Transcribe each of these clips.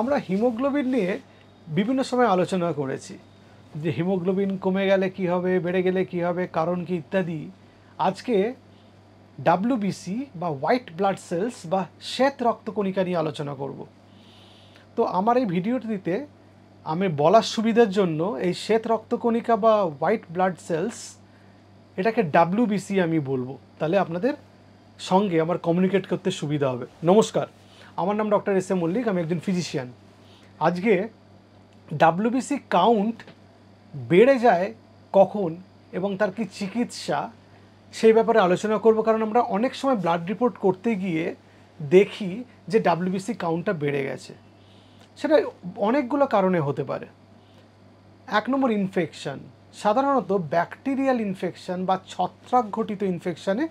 আমরা হিমোগ্লোবিন নিয়ে বিভিন্ন সময় আলোচনা করেছি যে হিমোগ্লোবিন কমে গেলে কি হবে, বেড়ে গেলে কি হবে, কারণ কি ইত্যাদি। আজকে ডাব্লিউবিসি বা হোয়াইট ব্লাড সেলস বা শ্বেত রক্তকণিকা নিয়ে আলোচনা করব। তো আমার এই ভিডিওটিতে আমি বলার সুবিধার জন্য এই শ্বেত রক্তকণিকা বা হোয়াইট ব্লাড সেলস এটাকে ডাব্লিউবিসি আমি বলবো, তাহলে আপনাদের সঙ্গে আমার কমিউনিকেট করতে সুবিধা হবে। নমস্কার, আমার নাম ডক্টর এস এ মল্লিক, আমি একজন ফিজিশিয়ান। আজকে ডাব্লিউবিসি কাউন্ট বেড়ে যায় কখন এবং তার কি চিকিৎসা, সেই ব্যাপারে আলোচনা করব। কারণ আমরা অনেক সময় ব্লাড রিপোর্ট করতে গিয়ে দেখি যে ডাব্লিউবিসি কাউন্টটা বেড়ে গেছে। সেটা অনেকগুলো কারণে হতে পারে। 1 নম্বর, ইনফেকশন। সাধারণত ব্যাকটেরিয়াল ইনফেকশন বা ছত্রাক ঘটিত ইনফেকশনে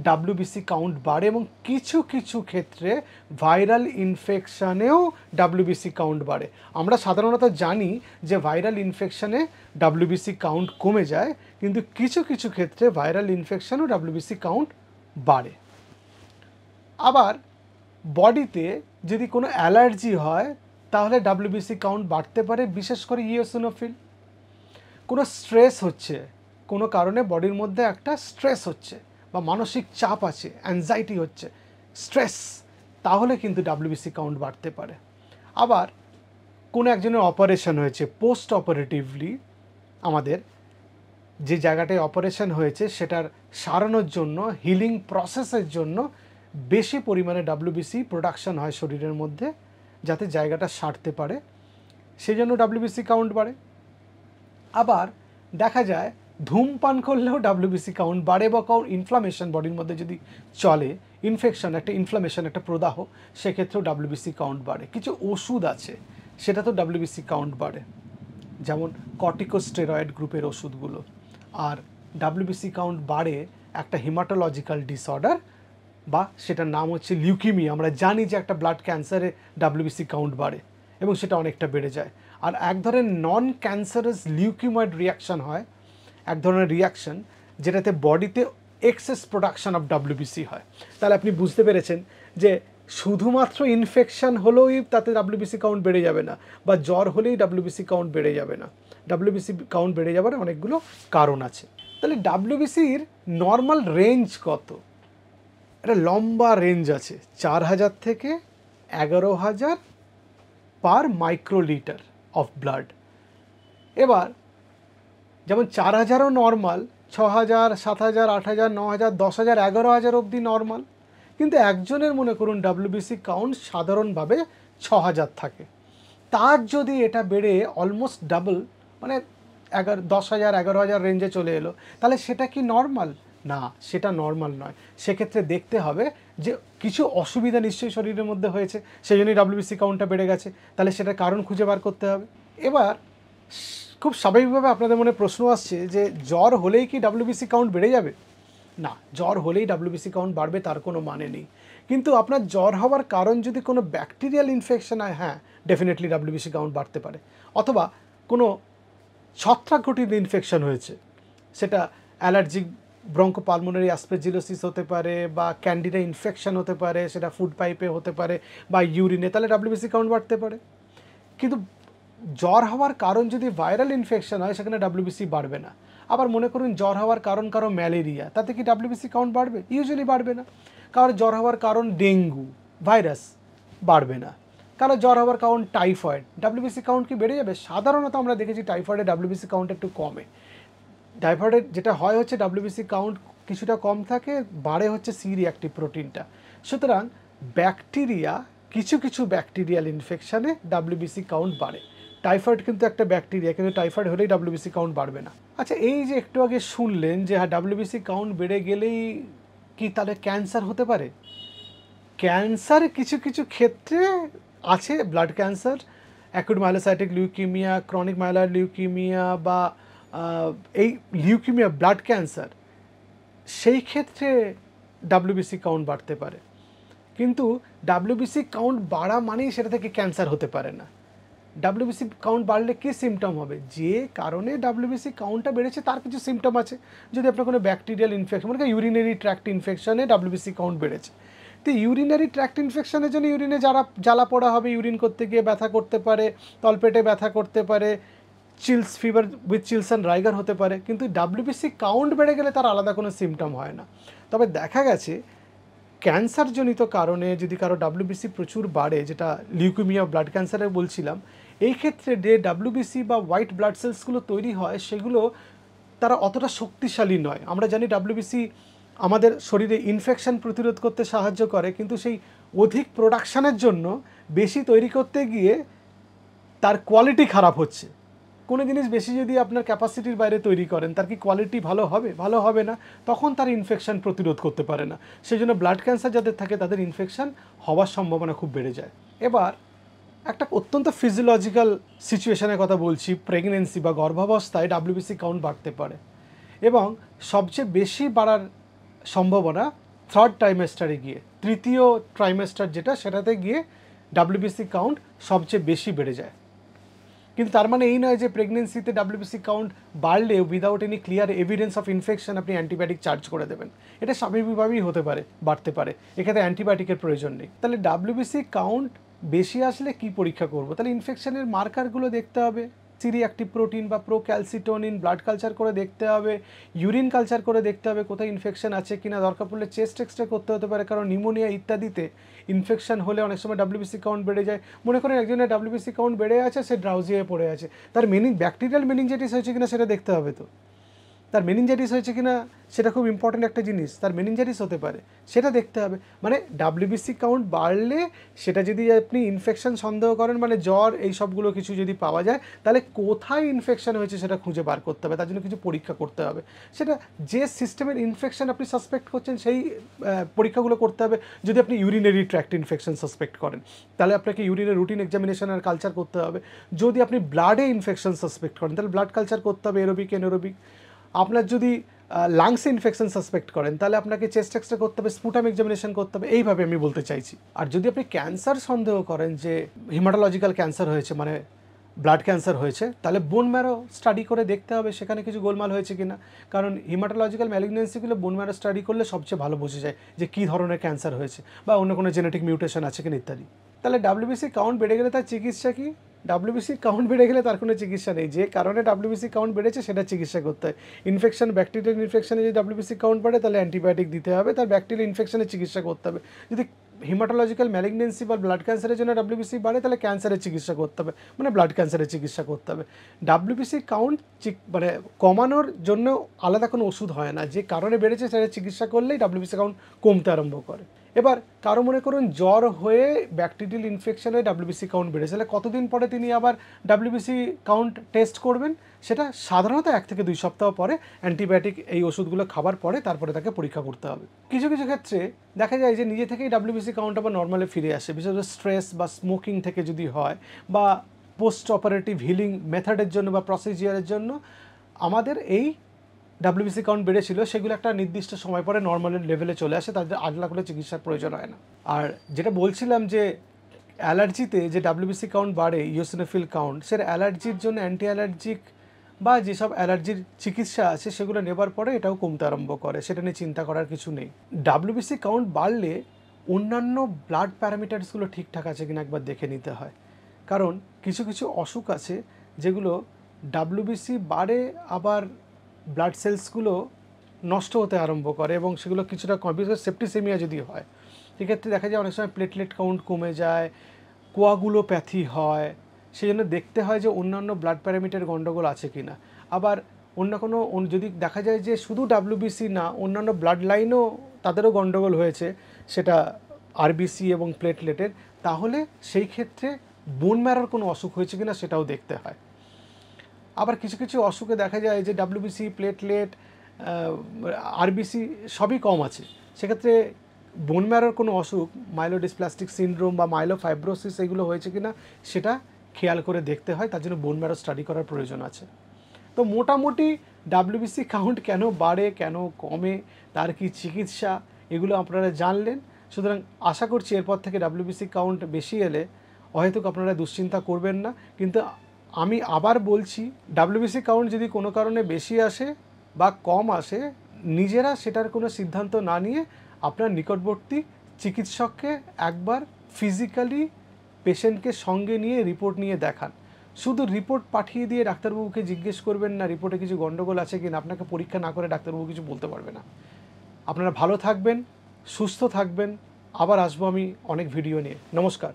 ডাব্লিউবিসি কাউন্ট বাড়ে এবং কিছু কিছু ক্ষেত্রে ভাইরাল ইনফেকশানেও ডাব্লিউবিসি কাউন্ট বাড়ে। আমরা সাধারণত জানি যে ভাইরাল ইনফেকশানে ডাব্লিউবিসি কাউন্ট কমে যায়, কিন্তু কিছু কিছু ক্ষেত্রে ভাইরাল ইনফেকশানেও ডাব্লিউবিসি কাউন্ট বাড়ে। আবার বডিতে যদি কোনো অ্যালার্জি হয় তাহলে ডাব্লিউবিসি কাউন্ট বাড়তে পারে, বিশেষ করে ইওসিনোফিল। কোনো স্ট্রেস হচ্ছে, কোনো কারণে বডির মধ্যে একটা স্ট্রেস হচ্ছে বা মানসিক চাপ আছে, অ্যাংজাইটি হচ্ছে, স্ট্রেস, তাহলে কিন্তু ডাব্লিউবিসি কাউন্ট বাড়তে পারে। আবার কোনো একজনের অপারেশন হয়েছে, পোস্ট অপারেটিভলি আমাদের যে জায়গাটায় অপারেশন হয়েছে সেটার সারানোর জন্য, হিলিং প্রসেসের জন্য বেশি পরিমাণে ডাব্লিউবিসি প্রোডাকশন হয় শরীরের মধ্যে, যাতে জায়গাটা সারতে পারে, সেই জন্য ডাব্লিউবিসি কাউন্ট বাড়ে। আবার দেখা যায় ধূমপান করলেও ডাব্লিউবিসি কাউন্ট বাড়ে, বা কারণ ইনফ্লামেশন বডির মধ্যে যদি চলে, ইনফেকশন, একটা ইনফ্লামেশন, একটা প্রদাহ, সেক্ষেত্রেও ডাব্লিউবিসি কাউন্ট বাড়ে। কিছু ওষুধ আছে সেটা তো ডাব্লিউবিসি কাউন্ট বাড়ে, যেমন কর্টিকোস্টেরয়েড গ্রুপের ওষুধগুলো। আর ডাব্লিউবিসি কাউন্ট বাড়ে একটা হিমাটোলজিক্যাল ডিসঅর্ডার, বা সেটার নাম হচ্ছে লিউকিমিয়া। আমরা জানি যে একটা ব্লাড ক্যান্সারে ডাব্লিউবিসি কাউন্ট বাড়ে এবং সেটা অনেকটা বেড়ে যায়। আর এক ধরনের নন ক্যান্সারাস লিউকিময়েড রিয়াকশান হয়, এক ধরনের রিয়াকশান যেটাতে বডিতে এক্সেস প্রোডাকশান অফ ডাব্লিউবিসি হয়। তাহলে আপনি বুঝতে পেরেছেন যে শুধুমাত্র ইনফেকশান হলেই তাতে ডাব্লিউবিসি কাউন্ট বেড়ে যাবে না, বা জ্বর হলেই ডাব্লিউবিসি কাউন্ট বেড়ে যাবে না। ডাব্লিউবিসি কাউন্ট বেড়ে যাবার অনেকগুলো কারণ আছে। তাহলে ডাব্লিউবিসির নর্মাল রেঞ্জ কত? একটা লম্বা রেঞ্জ আছে, 4000 থেকে 11000 পার মাইক্রোলিটার অফ ব্লাড। এবার যেমন 4000ও নর্মাল, 6000, 7000, 8000, 9000, 10000, 11000 অবধি নর্মাল। কিন্তু একজনের মনে করুন ডাব্লিউবিসি কাউন্ট সাধারণভাবে 6000 থাকে, তার যদি এটা বেড়ে অলমোস্ট ডাবল, মানে 10,000, 11,000 রেঞ্জে চলে এলো, তাহলে সেটা কি নর্মাল? না, সেটা নর্মাল নয়। সেক্ষেত্রে দেখতে হবে যে কিছু অসুবিধা নিশ্চয়ই শরীরের মধ্যে হয়েছে, সেই জন্যই ডাব্লিউবিসি কাউন্টটা বেড়ে গেছে। তাহলে সেটার কারণ খুঁজে বার করতে হবে। এবার খুব স্বাভাবিকভাবে আপনাদের মনে প্রশ্ন আসছে যে জ্বর হলেই কি ডাব্লিউবিসি কাউন্ট বেড়ে যাবে? না, জ্বর হলেই ডাব্লিউবিসি কাউন্ট বাড়বে তার কোনো মানে নেই। কিন্তু আপনার জ্বর হওয়ার কারণ যদি কোনো ব্যাকটেরিয়াল ইনফেকশন হয়, হ্যাঁ, ডেফিনেটলি ডাব্লিউবিসি কাউন্ট বাড়তে পারে। অথবা কোনো ছত্রাক ঘটিত ইনফেকশন হয়েছে, সেটা অ্যালার্জিক ব্রঙ্কোপালমোনারি অ্যাসপারজিলোসিস হতে পারে, বা ক্যান্ডিডা ইনফেকশন হতে পারে, সেটা ফুড পাইপে হতে পারে বা ইউরিনে, তাহলে ডাব্লিউবিসি কাউন্ট বাড়তে পারে। কিন্তু জ্বর হওয়ার কারণ যদি ভাইরাল ইনফেকশন হয়, সেখানে ডাব্লিউবিসি বাড়বে না। আবার মনে করুন জ্বর হওয়ার কারণ কারো ম্যালেরিয়া, তাতে কি ডাব্লিউবিসি কাউন্ট বাড়বে? ইউজুয়ালি বাড়বে না। কারো জ্বর হওয়ার কারণ ডেঙ্গু ভাইরাস, বাড়বে না। কারো জ্বর হওয়ার কারণ টাইফয়েড, ডাব্লিউবিসি কাউন্ট কি বেড়ে যাবে? সাধারণত আমরা দেখেছি টাইফয়েডে ডাব্লিউবিসি কাউন্ট একটু কমে। টাইফয়েডের যেটা হয় হচ্ছে ডাব্লিউবিসি কাউন্ট কিছুটা কম থাকে, বাড়ে হচ্ছে সি রিঅ্যাক্টিভ প্রোটিনটা। সুতরাং ব্যাকটেরিয়া, কিছু কিছু ব্যাকটেরিয়াল ইনফেকশানে ডাব্লিউবিসি কাউন্ট বাড়ে। টাইফয়েড কিন্তু একটা ব্যাকটেরিয়া, কিন্তু টাইফয়েড হলেই ডাব্লিউবিসি কাউন্ট বাড়বে না। আচ্ছা, এই যে একটু আগে শুনলেন যে হ্যাঁ ডাব্লিউবিসি কাউন্ট বেড়ে গেলেই কি তাহলে ক্যান্সার হতে পারে? ক্যান্সার কিছু কিছু ক্ষেত্রে আছে, blood cancer, acute myelocytic leukaemia, chronic myeloid leukaemia, বা এই লিউকিমিয়া ব্লাড ক্যান্সার, সেই ক্ষেত্রে ডাব্লিউবিসি কাউন্ট বাড়তে পারে। কিন্তু ডাব্লিউবিসি কাউন্ট বাড়া মানেই সেটা থেকে ক্যান্সার হতে পারে না। ডাব্লিউবিসি কাউন্ট বাড়লে কী সিমটম হবে? যে কারণে ডাব্লিউবিসি কাউন্টটা বেড়েছে তার কিছু সিমটম আছে। যদি আপনার কোনো ব্যাকটেরিয়াল ইনফেকশন, মানে ইউরিনারি ট্র্যাক্ট ইনফেকশনে ডাব্লিউবিসি কাউন্ট বেড়েছে, তো ইউরিনারি ট্র্যাক্ট ইনফেকশনের জন্য ইউরিনে জ্বালা পোড়া হবে, ইউরিন করতে গিয়ে ব্যথা করতে পারে, তলপেটে ব্যথা করতে পারে, chills, fever with chills and rigor হতে পারে। কিন্তু ডাব্লিউবিসি কাউন্ট বেড়ে গেলে তার আলাদা কোনো সিমটম হয় না। তবে দেখা গেছে ক্যান্সারজনিত কারণে যদি কারো ডাব্লিউবিসি প্রচুর বাড়ে, যেটা লিউকেমিয়া, ব্লাড ক্যান্সারে বলছিলাম, এই ক্ষেত্রে যে ডাব্লিউবিসি বা হোয়াইট ব্লাড সেলসগুলো তৈরি হয় সেগুলো তারা অতটা শক্তিশালী নয়। আমরা জানি ডাব্লিউবিসি আমাদের শরীরে ইনফেকশন প্রতিরোধ করতে সাহায্য করে, কিন্তু সেই অধিক প্রোডাকশানের জন্য বেশি তৈরি করতে গিয়ে তার কোয়ালিটি খারাপ হচ্ছে। কোনো জিনিস বেশি যদি আপনার ক্যাপাসিটির বাইরে তৈরি করেন, তার কি কোয়ালিটি ভালো হবে? ভালো হবে না, তখন তার ইনফেকশন প্রতিরোধ করতে পারে না। সেই জন্য ব্লাড ক্যান্সার যাদের থাকে তাদের ইনফেকশন হওয়ার সম্ভাবনা খুব বেড়ে যায়। এবার একটা অত্যন্ত ফিজিওলজিক্যাল সিচুয়েশনের কথা বলছি, প্রেগনেন্সি বা গর্ভাবস্থায় ডাব্লিউবিসি কাউন্ট বাড়তে পারে এবং সবচেয়ে বেশি বাড়ার সম্ভাবনা থার্ড ট্রাইমেস্টারে গিয়ে, তৃতীয় ট্রাইমেস্টার যেটা, সেটাতে গিয়ে ডাব্লিউবিসি কাউন্ট সবচেয়ে বেশি বেড়ে যায়। কিন্তু তার মানে এই নয় যে প্রেগনেন্সিতে ডাব্লিউবিসি কাউন্ট বাড়লে without any clear evidence of infection আপনি অ্যান্টিবায়োটিক চার্জ করে দেবেন। এটা স্বাভাবিকভাবেই হতে পারে, বাড়তে পারে, এক্ষেত্রে অ্যান্টিবায়োটিকের প্রয়োজন নেই। তাহলে ডাব্লিউবিসি কাউন্ট বেশি আসলে কি পরীক্ষা করব? তাহলে ইনফেকশনের মার্কারগুলো দেখতে হবে, সিরি অ্যাক্টিভ প্রোটিন বা প্রোক্যালসিটোনিন, ব্লাড কালচার করে দেখতে হবে, ইউরিন কালচার করে দেখতে হবে কোথায় ইনফেকশন আছে কিনা, দরকার পড়লে চেস্ট এক্সরে করতে হতে পারে, কারণ নিউমোনিয়া ইত্যাদিতে ইনফেকশন হলে অনেক সময় ডাব্লিউবিসি কাউন্ট বেড়ে যায়। মনে করেন একজনের ডাব্লিউবিসি কাউন্ট বেড়ে আছে, সে ড্রাউজি হয়ে পড়ে আছে, তার ব্যাকটেরিয়াল মেনিনজাইটিস হয়েছে কিনা সেটা দেখতে হবে। তো তার মেনিনজাইটিস হয়েছে কিনা সেটা খুব ইম্পর্টেন্ট একটা জিনিস, তার মেনিনজাইটিস হতে পারে, সেটা দেখতে হবে। মানে ডাব্লিউবিসি কাউন্ট বাড়লে সেটা যদি আপনি ইনফেকশন সন্দেহ করেন, মানে জ্বর এই সবগুলো কিছু যদি পাওয়া যায়, তাহলে কোথায় ইনফেকশন হয়েছে সেটা খুঁজে বার করতে হবে, তার জন্য কিছু পরীক্ষা করতে হবে। সেটা যে সিস্টেমের ইনফেকশন আপনি সাসপেক্ট করছেন সেই পরীক্ষাগুলো করতে হবে। যদি আপনি ইউরিনারি ট্র্যাক্ট ইনফেকশন সাসপেক্ট করেন, তাহলে আপনাকে ইউরিনের রুটিন এক্সামিনেশন আর কালচার করতে হবে। যদি আপনি ব্লাডে ইনফেকশন সাসপেক্ট করেন, তাহলে ব্লাড কালচার করতে হবে, এরোবিক, এনএরোবিক। আপনার যদি লাংসে ইনফেকশন সাসপেক্ট করেন, তাহলে আপনাকে চেস্ট এক্সরে করতে হবে, স্পুটাম এক্সামিনেশন করতে হবে, এইভাবে আমি বলতে চাইছি। আর যদি আপনি ক্যান্সার সন্দেহ করেন যে হিমাটোলজিক্যাল ক্যান্সার হয়েছে, মানে ব্লাড ক্যান্সার হয়েছে, তাহলে বোন ম্যারো স্টাডি করে দেখতে হবে সেখানে কিছু গোলমাল হয়েছে কিনা, কারণ হিমাটোলজিক্যাল ম্যালিগনেন্সিগুলো বোন ম্যারো স্টাডি করলে সবচেয়ে ভালো বোঝা যায় যে কী ধরনের ক্যান্সার হয়েছে বা অন্য কোনো জেনেটিক মিউটেশন আছে কিনা ইত্যাদি। তাহলে ডাব্লিউবিসি কাউন্ট বেড়ে গেলে তার চিকিৎসা কি? ডাব্লিউবিসি কাউন্ট বেড়ে গেলে তার কোনো চিকিৎসা নেই, যে কারণে ডাব্লিউবিসি কাউন্ট বেড়েছে সেটা চিকিৎসা করতে হয়। ইনফেকশন, ব্যাকটেরিয়াল ইনফেকশনে যদি ডাব্লিউবিসি কাউন্ট বাড়ে তাহলে অ্যান্টিবায়োটিক দিতে হবে, তার ব্যাকটেরিয়াল ইনফেকশনের চিকিৎসা করতে হবে। যদি হিমাটোলজিক্যাল ম্যালিগনেন্সি বা ব্লাড ক্যান্সারের জন্য ডাব্লিউবিসি বাড়ে তাহলে ক্যান্সারের চিকিৎসা করতে হবে, মানে ব্লাড ক্যান্সারের চিকিৎসা করতে হবে। ডাব্লিউবিসি কাউন্ট মানে কমানোর জন্য আলাদা কোনো ওষুধ হয় না, যে কারণে বেড়েছে সেটা চিকিৎসা করলেই ডাব্লিউবিসি কাউন্ট কমতে আরম্ভ করে। এবার কারো মনে করুন জ্বর হয়ে ব্যাকটেরিয়াল ইনফেকশন হয়ে ডাব্লিউবিসি কাউন্ট বেড়েছে, তাহলে কতদিন পরে তিনি আবার ডাব্লিউবিসি কাউন্ট টেস্ট করবেন? সেটা সাধারণত 1 থেকে 2 সপ্তাহ পরে, অ্যান্টিবায়োটিক এই ওষুধগুলো খাবার পরে তারপরে তাকে পরীক্ষা করতে হবে। কিছু কিছু ক্ষেত্রে দেখা যায় যে নিজে থেকেই ডাব্লিউবিসি কাউন্ট আবার নর্মালে ফিরে আসে, বিশেষ করে স্ট্রেস বা স্মোকিং থেকে যদি হয়, বা পোস্ট অপারেটিভ হিলিং মেথডের জন্য বা প্রসিজিয়ারের জন্য আমাদের এই ডাব্লিউবিসি কাউন্ট বেড়েছিল, সেগুলো একটা নির্দিষ্ট সময় পরে নর্মাল লেভেলে চলে আসে, তাদের আলাদা করে চিকিৎসার প্রয়োজন হয় না। আর যেটা বলছিলাম যে অ্যালার্জিতে যে ডাব্লিউবিসি কাউন্ট বাড়ে, ইওসিনোফিল কাউন্ট, সেটা অ্যালার্জির জন্য অ্যান্টি অ্যালার্জিক বা যেসব অ্যালার্জির চিকিৎসা আছে সেগুলো নেবার পরে এটাও কমতে আরম্ভ করে, সেটা নিয়ে চিন্তা করার কিছু নেই। ডাব্লিউবিসি কাউন্ট বাড়লে অন্যান্য ব্লাড প্যারামিটারসগুলো ঠিকঠাক আছে কিনা একবার দেখে নিতে হয়, কারণ কিছু কিছু অসুখ আছে যেগুলো ডাব্লিউবিসি বাড়ে আবার ব্লাড সেলসগুলো নষ্ট হতে আরম্ভ করে এবং সেগুলো কিছুটা বিশেষ সেপ্টিসেমিয়া যদি হয়, সেক্ষেত্রে দেখা যায় অনেক সময় প্লেটলেট কাউন্ট কমে যায়, কোয়াগুলোপ্যাথি হয়। সেই জন্য দেখতে হয় যে অন্যান্য ব্লাড প্যারামিটার গণ্ডগোল আছে কি না। আবার অন্য কোনো যদি দেখা যায় যে শুধু ডাব্লিউবিসি না, অন্যান্য ব্লাড লাইনও তাদেরও গণ্ডগোল হয়েছে, সেটা আরবিসি এবং প্লেটলেটের, তাহলে সেই ক্ষেত্রে বোন ম্যারোর কোনো অসুখ হয়েছে কিনা সেটাও দেখতে হয়। আবার কিছু কিছু অসুখে দেখা যায় যে ডাব্লিউবিসি, প্লেটলেট, আরবিসি সবই কম আছে, সেক্ষেত্রে বোন ম্যারোর কোনো অসুখ, মাইলোডিসপ্লাস্টিক সিনড্রোম বা মাইলোফাইব্রোসিস এগুলো হয়েছে কিনা সেটা খেয়াল করে দেখতে হয়, তার জন্য বোন ম্যারো স্টাডি করার প্রয়োজন আছে। তো মোটামুটি ডাব্লিউবিসি কাউন্ট কেন বাড়ে, কেন কমে, তার কি চিকিৎসা, এগুলো আপনারা জানলেন। সুতরাং আশা করছি এরপর থেকে ডাব্লিউবিসি কাউন্ট বেশি এলে হয়তো আপনারা দুশ্চিন্তা করবেন না। কিন্তু আমি আবার বলছি, ডাব্লিউবিসি কাউন্ট যদি কোনো কারণে বেশি আসে বা কম আসে, নিজেরা সেটার কোনো সিদ্ধান্ত না নিয়ে আপনার নিকটবর্তী চিকিৎসককে একবার ফিজিক্যালি পেশেন্টকে সঙ্গে নিয়ে রিপোর্ট নিয়ে দেখান। শুধু রিপোর্ট পাঠিয়ে দিয়ে ডাক্তারবাবুকে জিজ্ঞেস করবেন না রিপোর্টে কিছু গণ্ডগোল আছে কিনা, আপনাকে পরীক্ষা না করে ডাক্তারবাবু কিছু বলতে পারবে না। আপনারা ভালো থাকবেন, সুস্থ থাকবেন। আবার আসবো আমি অনেক ভিডিও নিয়ে। নমস্কার।